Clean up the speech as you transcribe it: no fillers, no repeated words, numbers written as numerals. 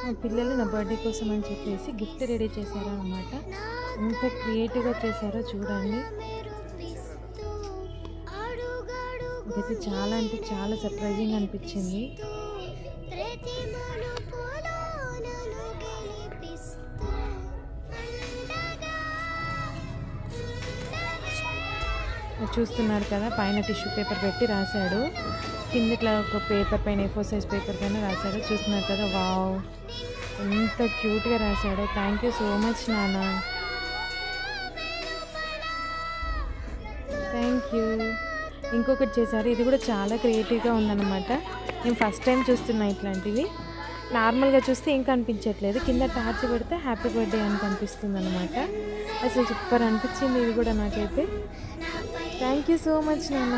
మా పిల్లలు నా బర్త్డే కోసం అని చెప్పేసి గిఫ్ట్ రెడీ చేశారు అనమాట. ఎంత క్రియేటివ్గా చేశారో చూడండి. ఇదైతే చాలా అంటే చాలా సర్ప్రైజింగ్ అనిపించింది. చూస్తున్నారు కదా, పైన టిష్యూ పేపర్ పెట్టి రాశాడు, కింద ఇట్లా ఒక పేపర్ పైన A4 సైజ్ పేపర్ పైన రాశాడు. చూస్తున్నారు కదా, వావ్ ఎంత క్యూట్గా రాశాడో. థ్యాంక్ యూ సో మచ్ నాన్న, థ్యాంక్ యూ. ఇంకొకటి చేశారు, ఇది కూడా చాలా క్రియేటివ్గా ఉందన్నమాట. నేను ఫస్ట్ టైం చూస్తున్నా ఇట్లాంటివి. నార్మల్గా చూస్తే ఇంకా అనిపించట్లేదు, కింద టార్చ్ పెడితే హ్యాపీ బర్త్డే అని కనిపిస్తుంది అనమాట. అసలు సూపర్ అనిపించింది ఇది కూడా నాకైతే. థ్యాంక్ యూ సో మచ్ నాన్న.